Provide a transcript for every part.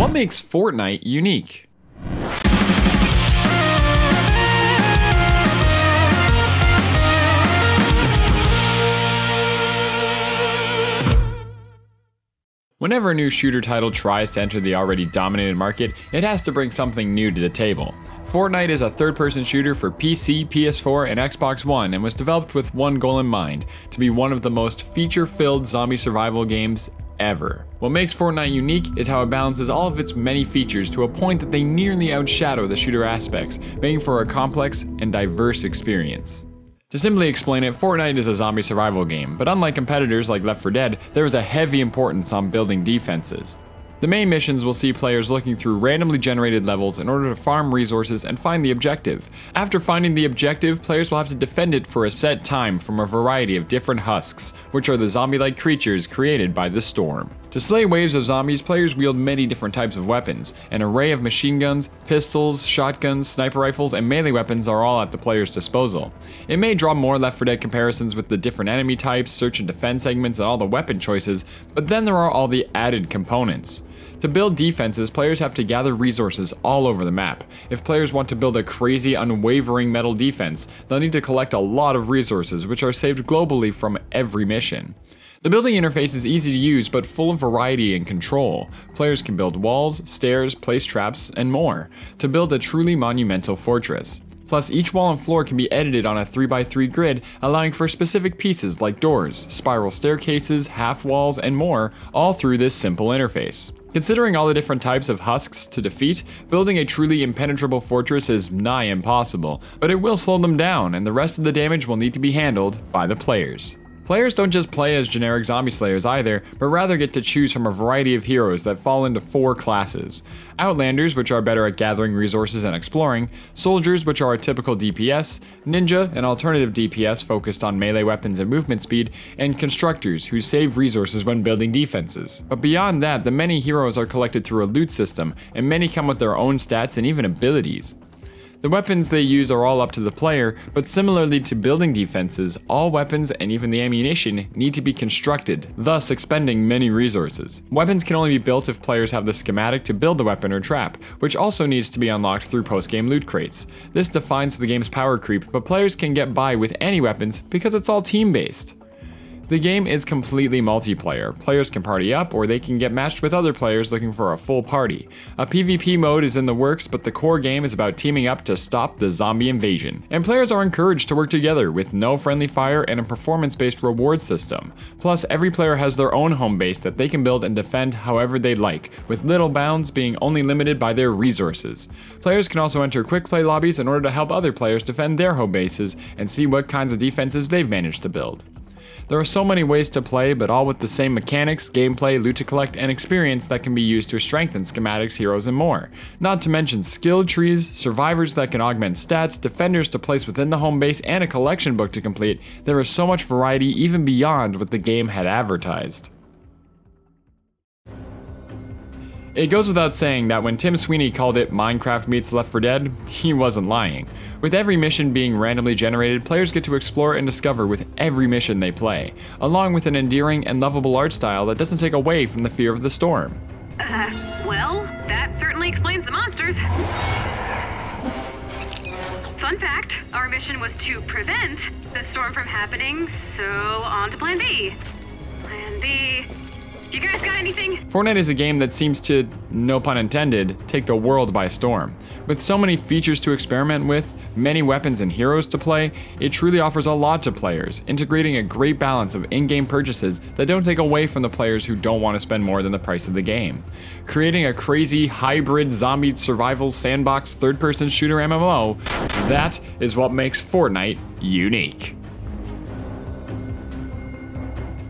What makes Fortnite unique? Whenever a new shooter title tries to enter the already dominated market, it has to bring something new to the table. Fortnite is a third-person shooter for PC, PS4, and Xbox One and was developed with one goal in mind: to be one of the most feature-filled zombie survival games ever. What makes Fortnite unique is how it balances all of its many features to a point that they nearly outshadow the shooter aspects, making for a complex and diverse experience. To simply explain it, Fortnite is a zombie survival game, but unlike competitors like Left 4 Dead, there is a heavy importance on building defenses. The main missions will see players looking through randomly generated levels in order to farm resources and find the objective. After finding the objective, players will have to defend it for a set time from a variety of different husks, which are the zombie-like creatures created by the storm. To slay waves of zombies, players wield many different types of weapons. An array of machine guns, pistols, shotguns, sniper rifles, and melee weapons are all at the player's disposal. It may draw more Left 4 Dead comparisons with the different enemy types, search and defense segments, and all the weapon choices, but then there are all the added components. To build defenses, players have to gather resources all over the map. If players want to build a crazy, unwavering metal defense, they'll need to collect a lot of resources, which are saved globally from every mission. The building interface is easy to use, but full of variety and control. Players can build walls, stairs, place traps, and more, to build a truly monumental fortress. Plus, each wall and floor can be edited on a 3x3 grid, allowing for specific pieces like doors, spiral staircases, half walls, and more, all through this simple interface. Considering all the different types of husks to defeat, building a truly impenetrable fortress is nigh impossible, but it will slow them down, and the rest of the damage will need to be handled by the players. Players don't just play as generic zombie slayers either, but rather get to choose from a variety of heroes that fall into 4 classes. Outlanders, which are better at gathering resources and exploring, Soldiers, which are a typical DPS, Ninja, an alternative DPS focused on melee weapons and movement speed, and Constructors, who save resources when building defenses. But beyond that, the many heroes are collected through a loot system, and many come with their own stats and even abilities. The weapons they use are all up to the player, but similarly to building defenses, all weapons and even the ammunition need to be constructed, thus expending many resources. Weapons can only be built if players have the schematic to build the weapon or trap, which also needs to be unlocked through post-game loot crates. This defines the game's power creep, but players can get by with any weapons because it's all team-based. The game is completely multiplayer. Players can party up, or they can get matched with other players looking for a full party. A PvP mode is in the works, but the core game is about teaming up to stop the zombie invasion. And players are encouraged to work together with no friendly fire and a performance-based reward system. Plus, every player has their own home base that they can build and defend however they'd like, with little bounds being only limited by their resources. Players can also enter quick play lobbies in order to help other players defend their home bases and see what kinds of defenses they've managed to build. There are so many ways to play, but all with the same mechanics, gameplay, loot to collect, and experience that can be used to strengthen schematics, heroes, and more. Not to mention skill trees, survivors that can augment stats, defenders to place within the home base, and a collection book to complete. There is so much variety even beyond what the game had advertised. It goes without saying that when Tim Sweeney called it Minecraft meets Left 4 Dead, he wasn't lying. With every mission being randomly generated, players get to explore and discover with every mission they play, along with an endearing and lovable art style that doesn't take away from the fear of the storm. Well, that certainly explains the monsters. Fun fact, our mission was to prevent the storm from happening, so on to Plan B. Plan B... You guys got anything? Fortnite is a game that seems to, no pun intended, take the world by storm. With so many features to experiment with, many weapons and heroes to play, it truly offers a lot to players, integrating a great balance of in-game purchases that don't take away from the players who don't want to spend more than the price of the game. Creating a crazy, hybrid, zombie survival sandbox third-person shooter MMO, that is what makes Fortnite unique.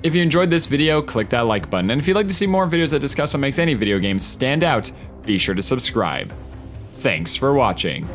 If you enjoyed this video, click that like button, and if you'd like to see more videos that discuss what makes any video games stand out, be sure to subscribe. Thanks for watching.